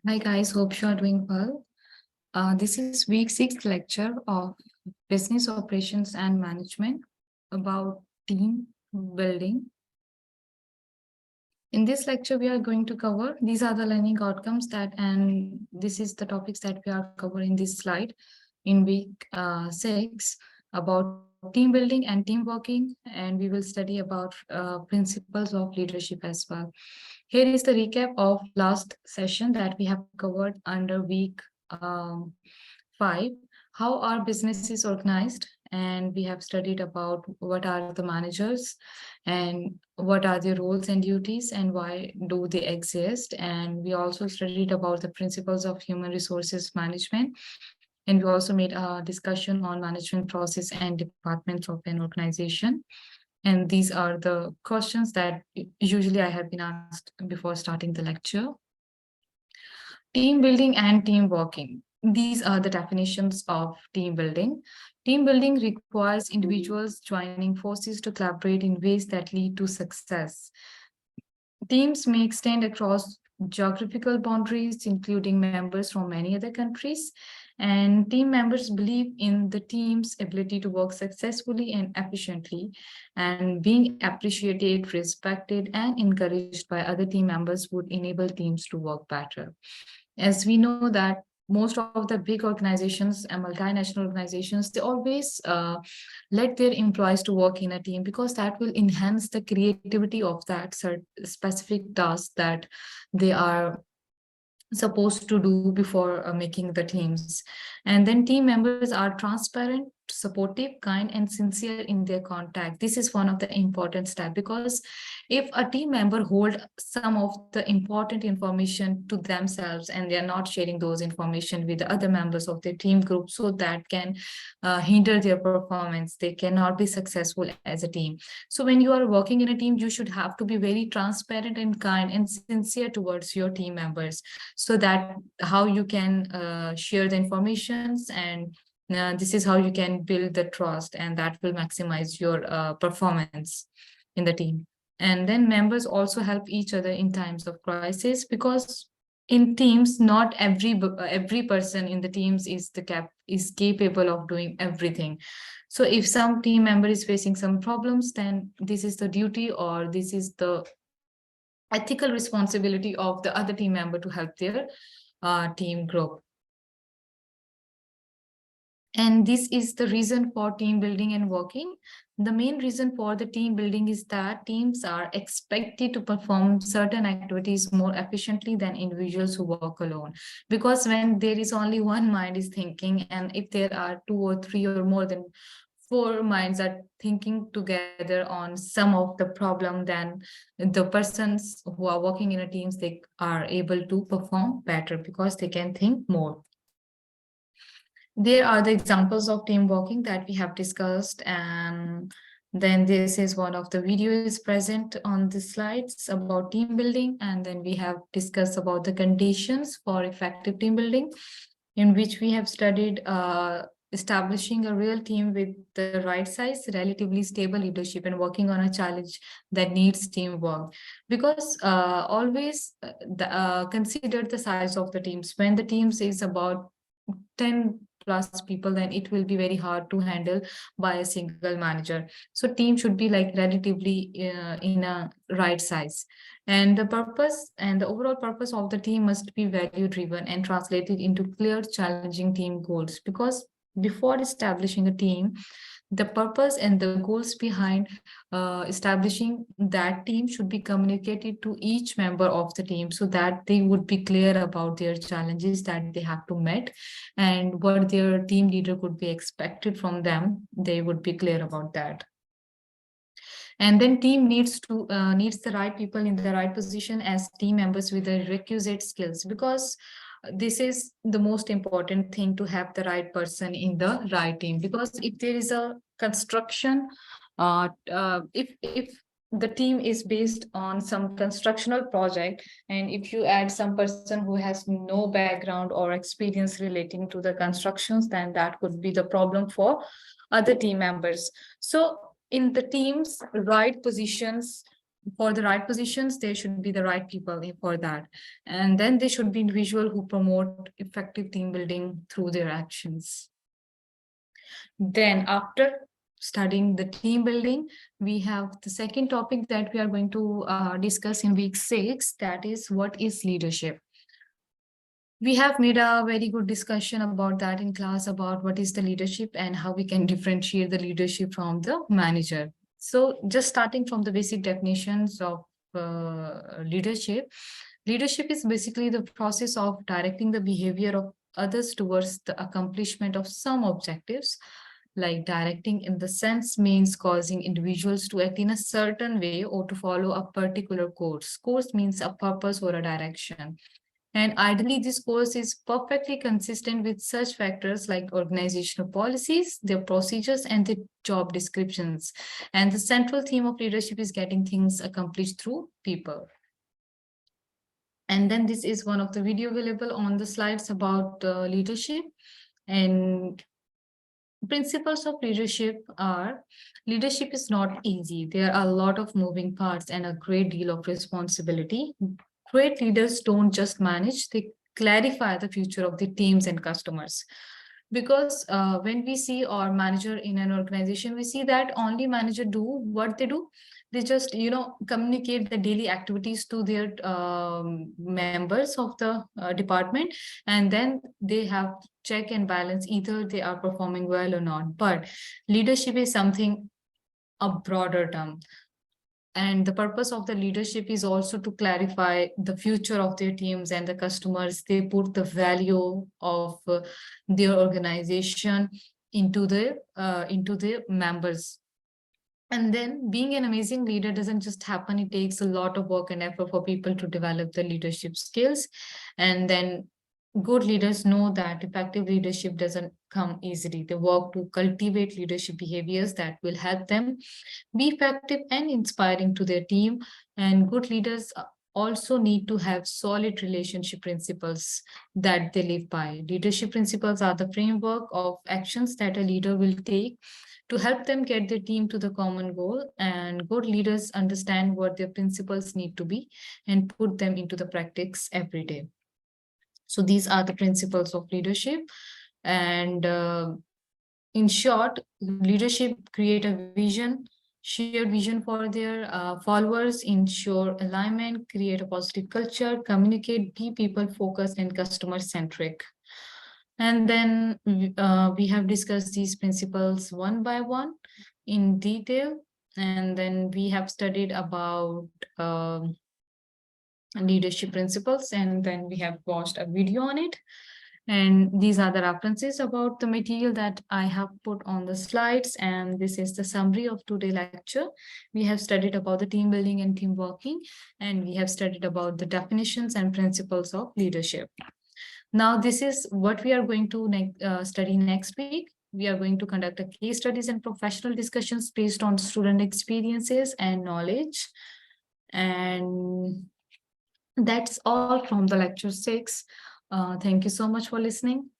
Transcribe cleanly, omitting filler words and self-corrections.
Hi guys, hope you are doing well. This is week 6 lecture of business operations and management about team building. In this lecture, we are going to cover these are the learning outcomes and this is the topics that we are covering in this slide in week 6 about team building and team working, and we will study about principles of leadership as well. Here is the recap of last session that we have covered under week 5. How are businesses organized? And we have studied about what are the managers and what are their roles and duties and why do they exist. And we also studied about the principles of human resources management. And we also made a discussion on management process and departments of an organization. And these are the questions that usually I have been asked before starting the lecture. Team building and team working. These are the definitions of team building. Team building requires individuals joining forces to collaborate in ways that lead to success. Teams may extend across geographical boundaries, including members from many other countries, and team members believe in the team's ability to work successfully and efficiently, and being appreciated, respected, and encouraged by other team members would enable teams to work better. As we know that most of the big organizations and multinational organizations, they always let their employees to work in a team because that will enhance the creativity of that specific task that they are supposed to do before making the teams. And then team members are transparent, supportive, kind, and sincere in their contact. This is one of the important steps because if a team member hold some of the important information to themselves and they are not sharing those information with the other members of their team group, so that can hinder their performance. They cannot be successful as a team. So when you are working in a team, you should have to be very transparent and kind and sincere towards your team members, so that how you can share the informations, and this is how you can build the trust, and that will maximize your performance in the team. And then members also help each other in times of crisis, because in teams not every person in the teams is capable of doing everything. So if some team member is facing some problems, then this is the duty, or this is the ethical responsibility of the other team member to help their team grow. And this is the reason for team building and working. The main reason for the team building is that teams are expected to perform certain activities more efficiently than individuals who work alone. Because when there is only one mind is thinking, and if there are 2 or 3 or more than 4 minds are thinking together on some of the problem, then the persons who are working in a teams, they are able to perform better because they can think more. There are the examples of team working that we have discussed, and then this is one of the videos present on the slides about team building. And then we have discussed about the conditions for effective team building, in which we have studied establishing a real team with the right size, relatively stable leadership, and working on a challenge that needs teamwork. Because always consider the size of the teams. When the teams is about 10 plus people, then it will be very hard to handle by a single manager. So team should be like relatively in a right size. And the purpose and the overall purpose of the team must be value driven and translated into clear, challenging team goals. Because before establishing a team, the purpose and the goals behind establishing that team should be communicated to each member of the team, so that they would be clear about their challenges that they have to meet, and what their team leader could be expected from them. They would be clear about that. And then team needs the right people in the right position as team members with the requisite skills, because this is the most important thing, to have the right person in the right team. Because if there is a construction, if the team is based on some constructional project, and if you add some person who has no background or experience relating to the constructions, then that could be the problem for other team members. So in the team's right positions for the right positions, there should be the right people for that. And then they should be individuals who promote effective team building through their actions. Then after studying the team building, we have the second topic that we are going to discuss in week 6, that is what is leadership. We have made a very good discussion about that in class, about what is the leadership and how we can differentiate the leadership from the manager. So just starting from the basic definitions of leadership. Leadership is basically the process of directing the behavior of others towards the accomplishment of some objectives. Like directing in the sense means causing individuals to act in a certain way or to follow a particular course. Course means a purpose or a direction. And ideally, this course is perfectly consistent with such factors like organizational policies, their procedures, and the job descriptions. And the central theme of leadership is getting things accomplished through people. And then this is one of the video available on the slides about leadership. And principles of leadership are: leadership is not easy. There are a lot of moving parts and a great deal of responsibility. Great leaders don't just manage, they clarify the future of the teams and customers. Because when we see our manager in an organization, we see that only manager do what they do. They just, communicate the daily activities to their members of the department, and then they have check and balance either they are performing well or not. But leadership is something a broader term, and the purpose of the leadership is also to clarify the future of their teams and the customers. They put the value of their organization into the members. And then being an amazing leader doesn't just happen. It takes a lot of work and effort for people to develop the leadership skills. And then good leaders know that effective leadership doesn't come easily. They work to cultivate leadership behaviors that will help them be effective and inspiring to their team. And good leaders also need to have solid relationship principles that they live by. Leadership principles are the framework of actions that a leader will take to help them get their team to the common goal. And good leaders understand what their principles need to be and put them into the practice every day. So these are the principles of leadership. And in short, leadership create a vision, shared vision for their followers, ensure alignment, create a positive culture, communicate, be people focused and customer centric. And then we have discussed these principles one by one in detail. And then we have studied about leadership principles, and then we have watched a video on it. And these are the references about the material that I have put on the slides. And this is the summary of today's lecture. We have studied about the team building and team working, and we have studied about the definitions and principles of leadership. Now, this is what we are going to study next week. We are going to conduct a case studies and professional discussions based on student experiences and knowledge. And that's all from the lecture 6. Thank you so much for listening.